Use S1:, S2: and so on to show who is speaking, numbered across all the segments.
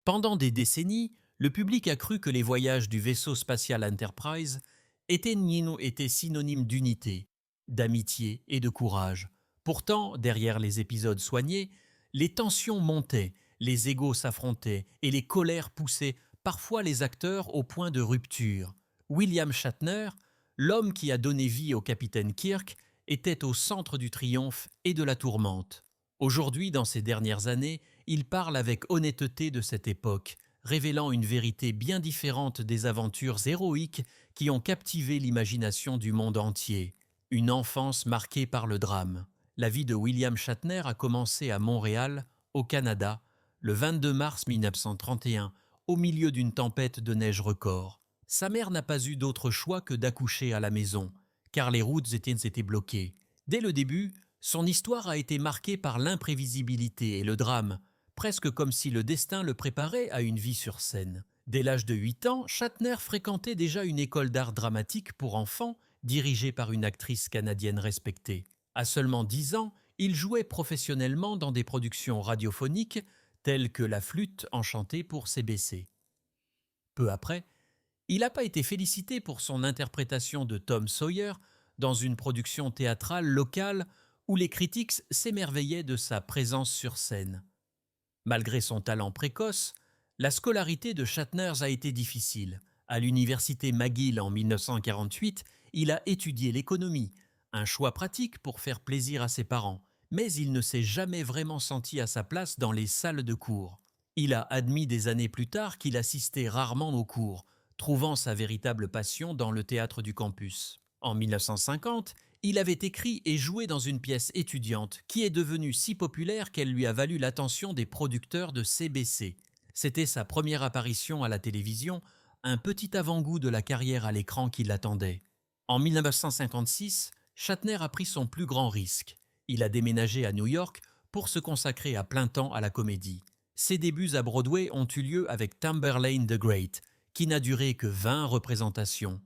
S1: Pendant des décennies, le public a cru que les voyages du vaisseau spatial Enterprise étaient synonymes d'unité, d'amitié et de courage. Pourtant, derrière les épisodes soignés, les tensions montaient, les égos s'affrontaient et les colères poussaient parfois les acteurs au point de rupture. William Shatner, l'homme qui a donné vie au capitaine Kirk, était au centre du triomphe et de la tourmente. Aujourd'hui, dans ces dernières années, il parle avec honnêteté de cette époque, révélant une vérité bien différente des aventures héroïques qui ont captivé l'imagination du monde entier. Une enfance marquée par le drame. La vie de William Shatner a commencé à Montréal, au Canada, le 22 mars 1931, au milieu d'une tempête de neige record. Sa mère n'a pas eu d'autre choix que d'accoucher à la maison, car les routes étaient bloquées. Dès le début, son histoire a été marquée par l'imprévisibilité et le drame, presque comme si le destin le préparait à une vie sur scène. Dès l'âge de 8 ans, Shatner fréquentait déjà une école d'art dramatique pour enfants dirigée par une actrice canadienne respectée. À seulement 10 ans, il jouait professionnellement dans des productions radiophoniques telles que La Flûte enchantée pour CBC. Peu après, il n'a pas été félicité pour son interprétation de Tom Sawyer dans une production théâtrale locale où les critiques s'émerveillaient de sa présence sur scène. Malgré son talent précoce, la scolarité de Shatner a été difficile. À l'université McGill en 1948, il a étudié l'économie, un choix pratique pour faire plaisir à ses parents, mais il ne s'est jamais vraiment senti à sa place dans les salles de cours. Il a admis des années plus tard qu'il assistait rarement aux cours, trouvant sa véritable passion dans le théâtre du campus. En 1950, il avait écrit et joué dans une pièce étudiante qui est devenue si populaire qu'elle lui a valu l'attention des producteurs de CBC. C'était sa première apparition à la télévision, un petit avant-goût de la carrière à l'écran qui l'attendait. En 1956, Shatner a pris son plus grand risque. Il a déménagé à New York pour se consacrer à plein temps à la comédie. Ses débuts à Broadway ont eu lieu avec Tamberlane the Great, qui n'a duré que 20 représentations.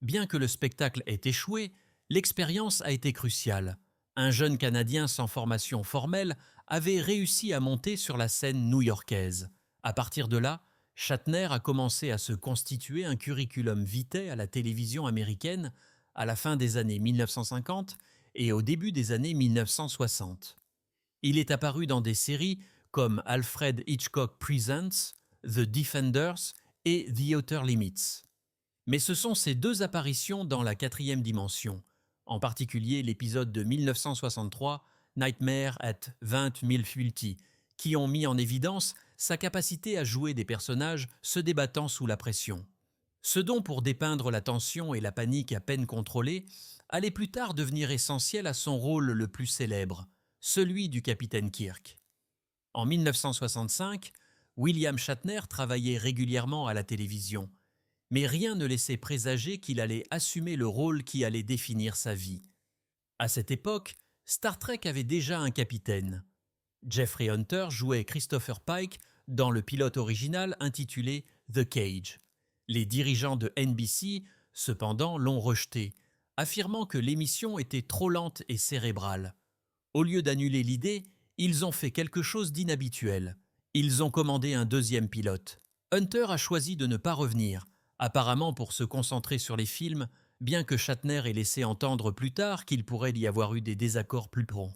S1: Bien que le spectacle ait échoué, l'expérience a été cruciale. Un jeune Canadien sans formation formelle avait réussi à monter sur la scène new-yorkaise. À partir de là, Shatner a commencé à se constituer un curriculum vitae à la télévision américaine à la fin des années 1950 et au début des années 1960. Il est apparu dans des séries comme Alfred Hitchcock Presents, The Defenders et The Outer Limits. Mais ce sont ces deux apparitions dans la quatrième dimension, en particulier l'épisode de 1963, Nightmare at 20 Milfulti, qui ont mis en évidence sa capacité à jouer des personnages se débattant sous la pression. Ce don pour dépeindre la tension et la panique à peine contrôlée allait plus tard devenir essentiel à son rôle le plus célèbre, celui du capitaine Kirk. En 1965, William Shatner travaillait régulièrement à la télévision, mais rien ne laissait présager qu'il allait assumer le rôle qui allait définir sa vie. À cette époque, Star Trek avait déjà un capitaine. Jeffrey Hunter jouait Christopher Pike dans le pilote original intitulé The Cage. Les dirigeants de NBC, cependant, l'ont rejeté, affirmant que l'émission était trop lente et cérébrale. Au lieu d'annuler l'idée, ils ont fait quelque chose d'inhabituel. Ils ont commandé un deuxième pilote. Hunter a choisi de ne pas revenir, apparemment pour se concentrer sur les films, bien que Shatner ait laissé entendre plus tard qu'il pourrait y avoir eu des désaccords plus profonds.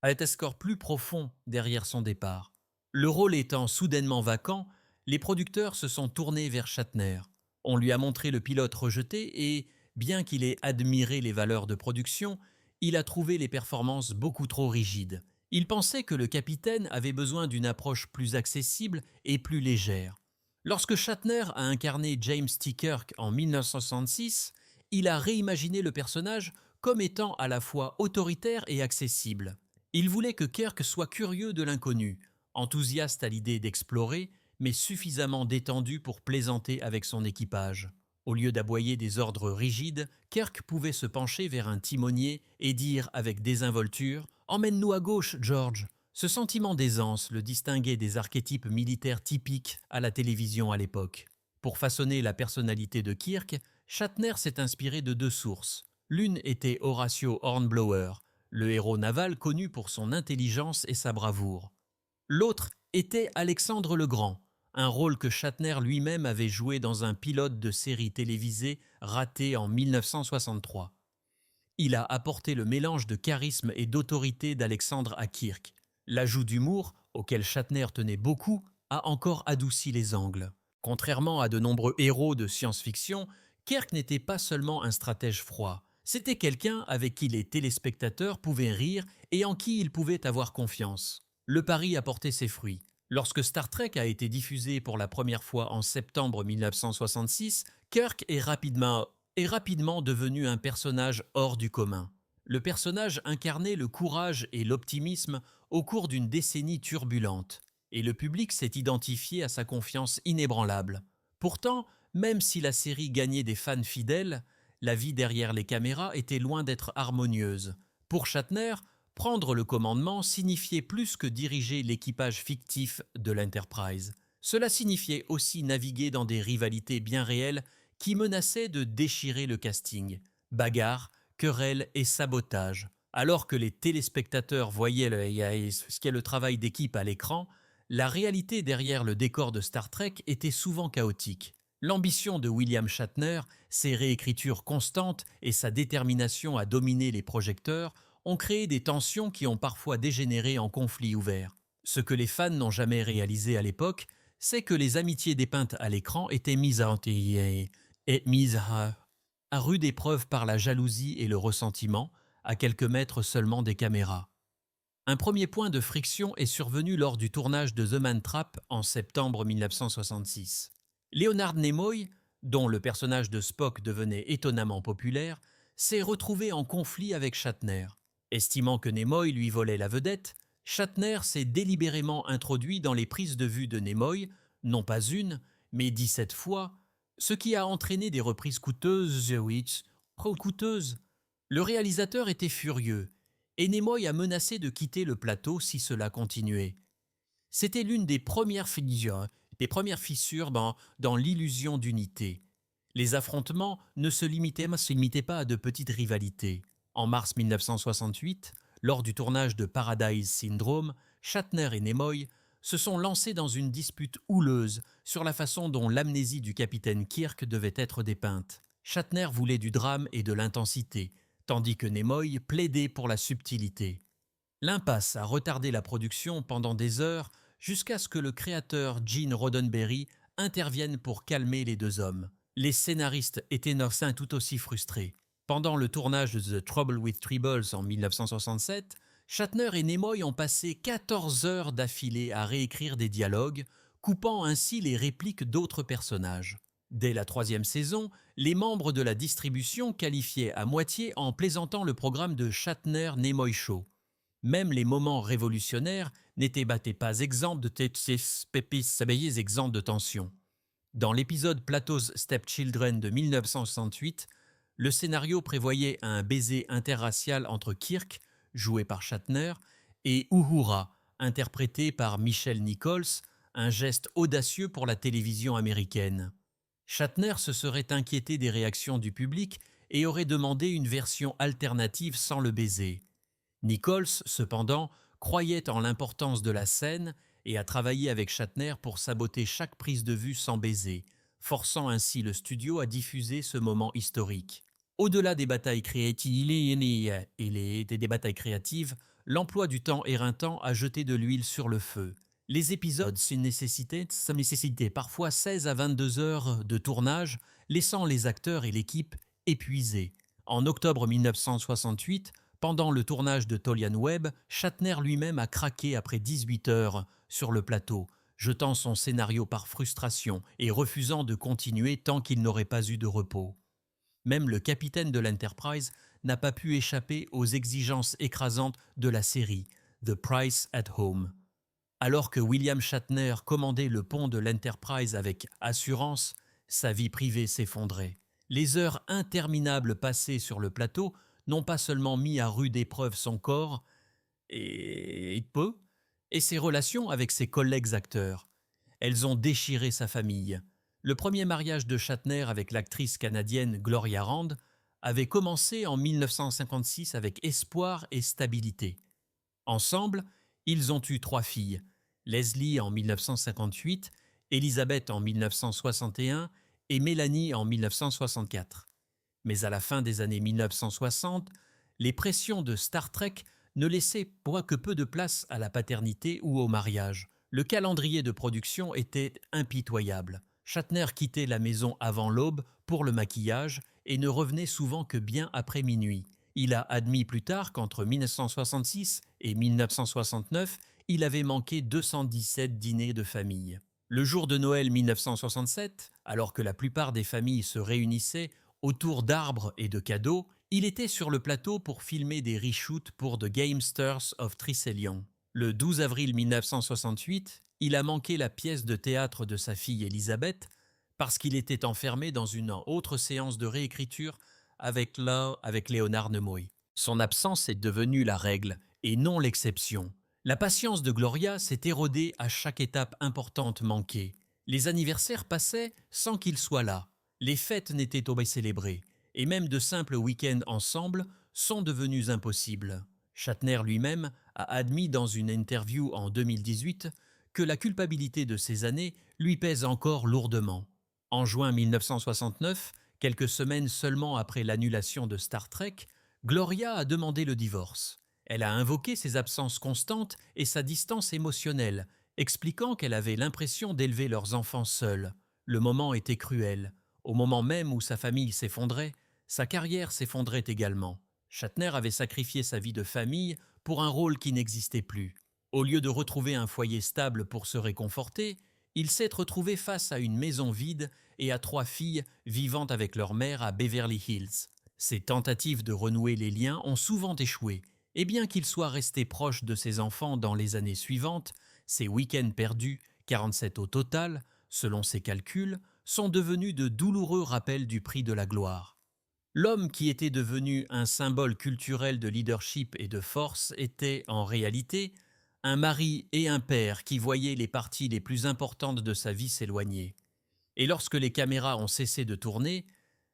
S1: Un désaccord plus profond derrière son départ. Le rôle étant soudainement vacant, les producteurs se sont tournés vers Shatner. On lui a montré le pilote rejeté et, bien qu'il ait admiré les valeurs de production, il a trouvé les performances beaucoup trop rigides. Il pensait que le capitaine avait besoin d'une approche plus accessible et plus légère. Lorsque Shatner a incarné James T. Kirk en 1966, il a réimaginé le personnage comme étant à la fois autoritaire et accessible. Il voulait que Kirk soit curieux de l'inconnu, enthousiaste à l'idée d'explorer, mais suffisamment détendu pour plaisanter avec son équipage. Au lieu d'aboyer des ordres rigides, Kirk pouvait se pencher vers un timonier et dire avec désinvolture « Emmène-nous à gauche, George !» Ce sentiment d'aisance le distinguait des archétypes militaires typiques à la télévision à l'époque. Pour façonner la personnalité de Kirk, Shatner s'est inspiré de deux sources. L'une était Horatio Hornblower, le héros naval connu pour son intelligence et sa bravoure. L'autre était Alexandre le Grand, un rôle que Shatner lui-même avait joué dans un pilote de série télévisée raté en 1963. Il a apporté le mélange de charisme et d'autorité d'Alexandre à Kirk. L'ajout d'humour, auquel Shatner tenait beaucoup, a encore adouci les angles. Contrairement à de nombreux héros de science-fiction, Kirk n'était pas seulement un stratège froid. C'était quelqu'un avec qui les téléspectateurs pouvaient rire et en qui ils pouvaient avoir confiance. Le pari a porté ses fruits. Lorsque Star Trek a été diffusé pour la première fois en septembre 1966, Kirk est rapidement devenu un personnage hors du commun. Le personnage incarnait le courage et l'optimisme au cours d'une décennie turbulente, et le public s'est identifié à sa confiance inébranlable. Pourtant, même si la série gagnait des fans fidèles, la vie derrière les caméras était loin d'être harmonieuse. Pour Shatner, prendre le commandement signifiait plus que diriger l'équipage fictif de l'Enterprise. Cela signifiait aussi naviguer dans des rivalités bien réelles qui menaçaient de déchirer le casting. Bagarres, querelles et sabotage. Alors que les téléspectateurs voyaient ce qu'est le travail d'équipe à l'écran, la réalité derrière le décor de Star Trek était souvent chaotique. L'ambition de William Shatner, ses réécritures constantes et sa détermination à dominer les projecteurs ont créé des tensions qui ont parfois dégénéré en conflits ouverts. Ce que les fans n'ont jamais réalisé à l'époque, c'est que les amitiés dépeintes à l'écran étaient mises à rude épreuve par la jalousie et le ressentiment, à quelques mètres seulement des caméras. Un premier point de friction est survenu lors du tournage de The Man Trap en septembre 1966. Leonard Nimoy, dont le personnage de Spock devenait étonnamment populaire, s'est retrouvé en conflit avec Shatner. Estimant que Nimoy lui volait la vedette, Shatner s'est délibérément introduit dans les prises de vue de Nimoy, non pas une, mais 17 fois, ce qui a entraîné des reprises coûteuses. Le réalisateur était furieux, et Nimoy a menacé de quitter le plateau si cela continuait. C'était l'une des premières fissures dans l'illusion d'unité. Les affrontements ne se limitaient pas à de petites rivalités. En mars 1968, lors du tournage de Paradise Syndrome, Shatner et Nimoy se sont lancés dans une dispute houleuse sur la façon dont l'amnésie du capitaine Kirk devait être dépeinte. Shatner voulait du drame et de l'intensité, tandis que Nimoy plaidait pour la subtilité. L'impasse a retardé la production pendant des heures jusqu'à ce que le créateur Gene Roddenberry intervienne pour calmer les deux hommes. Les scénaristes étaient tout aussi frustrés. Pendant le tournage de The Trouble with Tribbles en 1967, Shatner et Nimoy ont passé 14 heures d'affilée à réécrire des dialogues, coupant ainsi les répliques d'autres personnages. Dès la 3e saison, les membres de la distribution qualifiaient à moitié en plaisantant le programme de Shatner-Nimoy Show. Même les moments révolutionnaires n'étaient pas exempts de tension. Dans l'épisode Plato's Stepchildren de 1968, le scénario prévoyait un baiser interracial entre Kirk, joué par Shatner, et Uhura, interprété par Michelle Nichols, un geste audacieux pour la télévision américaine. Shatner se serait inquiété des réactions du public et aurait demandé une version alternative sans le baiser. Nichols, cependant, croyait en l'importance de la scène et a travaillé avec Shatner pour saboter chaque prise de vue sans baiser, forçant ainsi le studio à diffuser ce moment historique. Au-delà des batailles créatives, l'emploi du temps éreintant a jeté de l'huile sur le feu. Les épisodes nécessitaient parfois 16 à 22 heures de tournage, laissant les acteurs et l'équipe épuisés. En octobre 1968, pendant le tournage de Tolian Web, Shatner lui-même a craqué après 18 heures sur le plateau, jetant son scénario par frustration et refusant de continuer tant qu'il n'aurait pas eu de repos. Même le capitaine de l'Enterprise n'a pas pu échapper aux exigences écrasantes de la série The Price at Home. Alors que William Shatner commandait le pont de l'Enterprise avec assurance, sa vie privée s'effondrait. Les heures interminables passées sur le plateau n'ont pas seulement mis à rude épreuve son corps et ses relations avec ses collègues acteurs. Elles ont déchiré sa famille. Le premier mariage de Shatner avec l'actrice canadienne Gloria Rand avait commencé en 1956 avec espoir et stabilité. Ensemble, ils ont eu 3 filles, Leslie en 1958, Elizabeth en 1961 et Mélanie en 1964. Mais à la fin des années 1960, les pressions de Star Trek ne laissaient que peu de place à la paternité ou au mariage. Le calendrier de production était impitoyable. Shatner quittait la maison avant l'aube pour le maquillage et ne revenait souvent que bien après minuit. Il a admis plus tard qu'entre 1966 et 1969, il avait manqué 217 dîners de famille. Le jour de Noël 1967, alors que la plupart des familles se réunissaient autour d'arbres et de cadeaux, il était sur le plateau pour filmer des reshoots pour The Gamesters of Tricellion. Le 12 avril 1968, il a manqué la pièce de théâtre de sa fille Elisabeth parce qu'il était enfermé dans une autre séance de réécriture avec Léonard Nimoy. Son absence est devenue la règle et non l'exception. La patience de Gloria s'est érodée à chaque étape importante manquée. Les anniversaires passaient sans qu'il soit là. Les fêtes n'étaient pas célébrées, et même de simples week-ends ensemble sont devenus impossibles. Shatner lui-même a admis dans une interview en 2018 que la culpabilité de ces années lui pèse encore lourdement. En juin 1969, quelques semaines seulement après l'annulation de Star Trek, Gloria a demandé le divorce. Elle a invoqué ses absences constantes et sa distance émotionnelle, expliquant qu'elle avait l'impression d'élever leurs enfants seuls. Le moment était cruel. Au moment même où sa famille s'effondrait, sa carrière s'effondrait également. Shatner avait sacrifié sa vie de famille pour un rôle qui n'existait plus. Au lieu de retrouver un foyer stable pour se réconforter, il s'est retrouvé face à une maison vide et à 3 filles vivant avec leur mère à Beverly Hills. Ses tentatives de renouer les liens ont souvent échoué, et bien qu'il soit resté proche de ses enfants dans les années suivantes, ses week-ends perdus, 47 au total, selon ses calculs, sont devenus de douloureux rappels du prix de la gloire. L'homme qui était devenu un symbole culturel de leadership et de force était, en réalité, un mari et un père qui voyaient les parties les plus importantes de sa vie s'éloigner. Et lorsque les caméras ont cessé de tourner,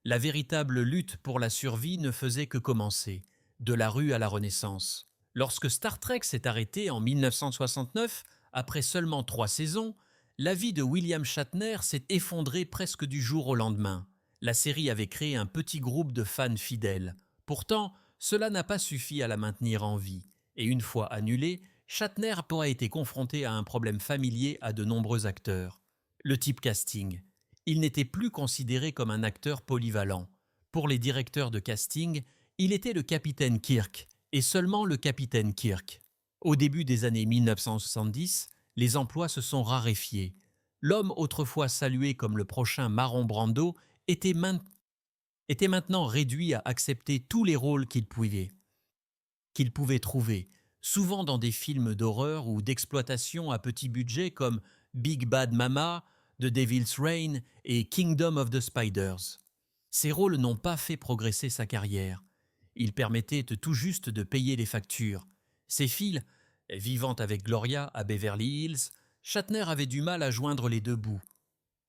S1: la véritable lutte pour la survie ne faisait que commencer, de la rue à la Renaissance. Lorsque Star Trek s'est arrêté en 1969, après seulement 3 saisons, la vie de William Shatner s'est effondrée presque du jour au lendemain. La série avait créé un petit groupe de fans fidèles. Pourtant, cela n'a pas suffi à la maintenir en vie. Et une fois annulée, Shatner a été confronté à un problème familier à de nombreux acteurs. Le type casting. Il n'était plus considéré comme un acteur polyvalent. Pour les directeurs de casting, il était le capitaine Kirk, et seulement le capitaine Kirk. Au début des années 1970, les emplois se sont raréfiés. L'homme autrefois salué comme le prochain Marlon Brando était maintenant réduit à accepter tous les rôles qu'il pouvait trouver, souvent dans des films d'horreur ou d'exploitation à petit budget comme Big Bad Mama, The Devil's Reign et Kingdom of the Spiders. Ces rôles n'ont pas fait progresser sa carrière. Ils permettaient tout juste de payer les factures. Ses filles, vivant avec Gloria à Beverly Hills, Shatner avait du mal à joindre les deux bouts.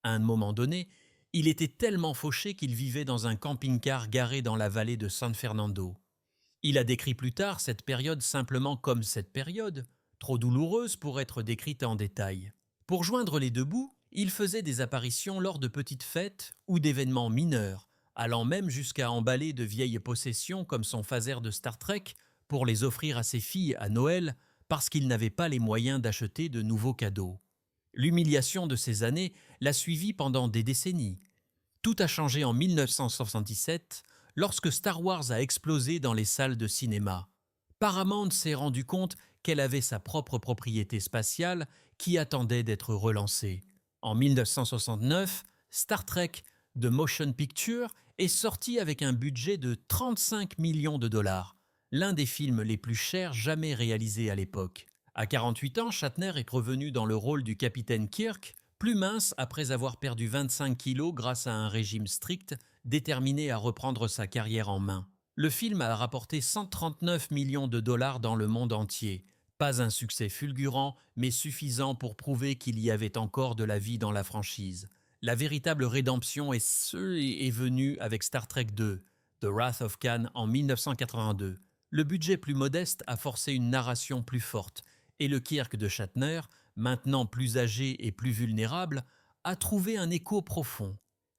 S1: À un moment donné, il était tellement fauché qu'il vivait dans un camping-car garé dans la vallée de San Fernando. Il a décrit plus tard cette période simplement comme cette période, trop douloureuse pour être décrite en détail. Pour joindre les deux bouts, il faisait des apparitions lors de petites fêtes ou d'événements mineurs, allant même jusqu'à emballer de vieilles possessions comme son phaser de Star Trek pour les offrir à ses filles à Noël parce qu'il n'avait pas les moyens d'acheter de nouveaux cadeaux. L'humiliation de ces années l'a suivi pendant des décennies. Tout a changé en 1977 lorsque Star Wars a explosé dans les salles de cinéma. Paramount s'est rendu compte qu'elle avait sa propre propriété spatiale qui attendait d'être relancée. En 1969, Star Trek The Motion Picture est sorti avec un budget de 35 millions de dollars, l'un des films les plus chers jamais réalisés à l'époque. À 48 ans, Shatner est revenu dans le rôle du capitaine Kirk, plus mince après avoir perdu 25 kilos grâce à un régime strict, déterminé à reprendre sa carrière en main. Le film a rapporté 139 millions de dollars dans le monde entier. Pas un succès fulgurant, mais suffisant pour prouver qu'il y avait encore de la vie dans la franchise. La véritable rédemption est venue avec Star Trek II, The Wrath of Khan en 1982. Le budget plus modeste a forcé une narration plus forte, et le Kirk de Shatner, maintenant plus âgé et plus vulnérable, a trouvé un écho profond.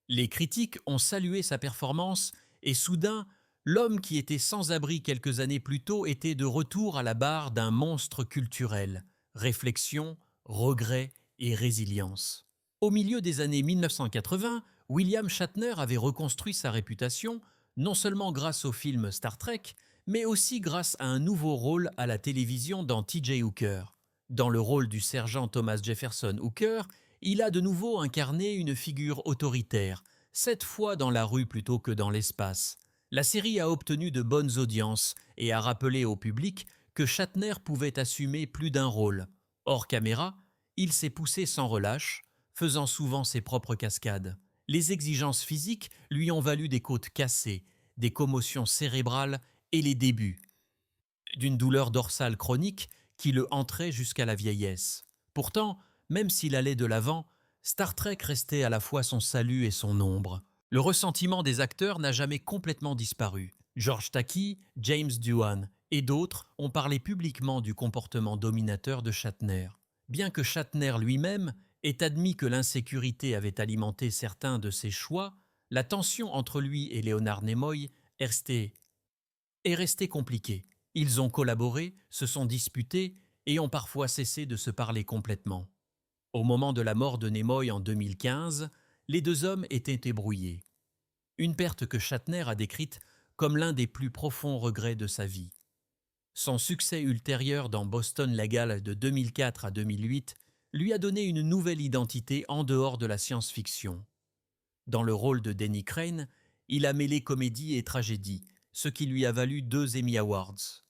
S1: Les critiques ont salué sa performance et soudain, l'homme qui était sans abri quelques années plus tôt était de retour à la barre d'un monstre culturel. Réflexion, regret et résilience. Au milieu des années 1980, William Shatner avait reconstruit sa réputation, non seulement grâce au film Star Trek, mais aussi grâce à un nouveau rôle à la télévision dans T.J. Hooker. Dans le rôle du sergent Thomas Jefferson Hooker, il a de nouveau incarné une figure autoritaire, cette fois dans la rue plutôt que dans l'espace. La série a obtenu de bonnes audiences et a rappelé au public que Shatner pouvait assumer plus d'un rôle. Hors caméra, il s'est poussé sans relâche, faisant souvent ses propres cascades. Les exigences physiques lui ont valu des côtes cassées, des commotions cérébrales et les débuts d'une douleur dorsale chronique qui le hanterait jusqu'à la vieillesse. Pourtant, même s'il allait de l'avant, Star Trek restait à la fois son salut et son ombre. Le ressentiment des acteurs n'a jamais complètement disparu. George Takei, James Doohan et d'autres ont parlé publiquement du comportement dominateur de Shatner. Bien que Shatner lui-même ait admis que l'insécurité avait alimenté certains de ses choix, la tension entre lui et Leonard Nimoy est restée compliquée. Ils ont collaboré, se sont disputés et ont parfois cessé de se parler complètement. Au moment de la mort de Nimoy en 2015, les deux hommes étaient ébrouillés. Une perte que Shatner a décrite comme l'un des plus profonds regrets de sa vie. Son succès ultérieur dans Boston Legal de 2004 à 2008 lui a donné une nouvelle identité en dehors de la science-fiction. Dans le rôle de Denny Crane, il a mêlé comédie et tragédie, ce qui lui a valu 2 Emmy Awards.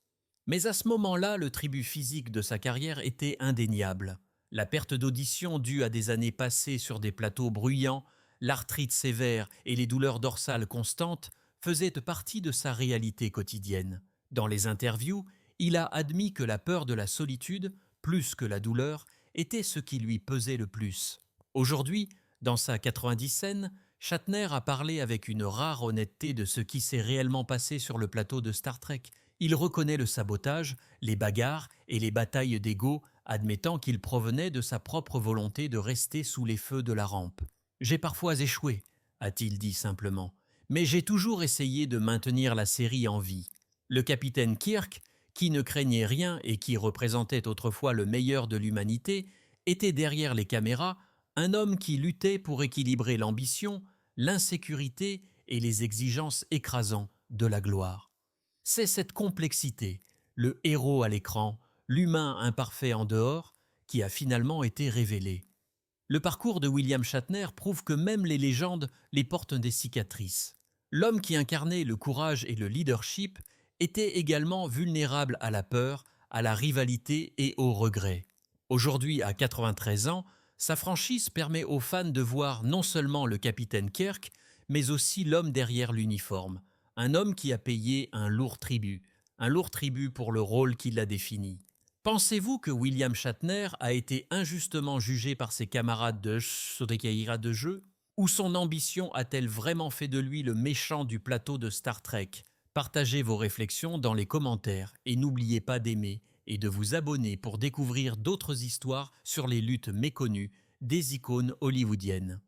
S1: Mais à ce moment-là, le tribut physique de sa carrière était indéniable. La perte d'audition due à des années passées sur des plateaux bruyants, l'arthrite sévère et les douleurs dorsales constantes faisaient partie de sa réalité quotidienne. Dans les interviews, il a admis que la peur de la solitude, plus que la douleur, était ce qui lui pesait le plus. Aujourd'hui, dans sa 90 scènes, Shatner a parlé avec une rare honnêteté de ce qui s'est réellement passé sur le plateau de Star Trek. Il reconnaît le sabotage, les bagarres et les batailles d'ego, admettant qu'il provenait de sa propre volonté de rester sous les feux de la rampe. « J'ai parfois échoué », a-t-il dit simplement, « mais j'ai toujours essayé de maintenir la série en vie. » Le capitaine Kirk, qui ne craignait rien et qui représentait autrefois le meilleur de l'humanité, était derrière les caméras un homme qui luttait pour équilibrer l'ambition, l'insécurité et les exigences écrasantes de la gloire. C'est cette complexité, le héros à l'écran, l'humain imparfait en dehors, qui a finalement été révélé. Le parcours de William Shatner prouve que même les légendes les portent des cicatrices. L'homme qui incarnait le courage et le leadership était également vulnérable à la peur, à la rivalité et au regret. Aujourd'hui, à 93 ans, sa franchise permet aux fans de voir non seulement le capitaine Kirk, mais aussi l'homme derrière l'uniforme, un homme qui a payé un lourd tribut pour le rôle qui l'a défini. Pensez-vous que William Shatner a été injustement jugé par ses camarades de jeu? Ou son ambition a-t-elle vraiment fait de lui le méchant du plateau de Star Trek? Partagez vos réflexions dans les commentaires et n'oubliez pas d'aimer et de vous abonner pour découvrir d'autres histoires sur les luttes méconnues des icônes hollywoodiennes.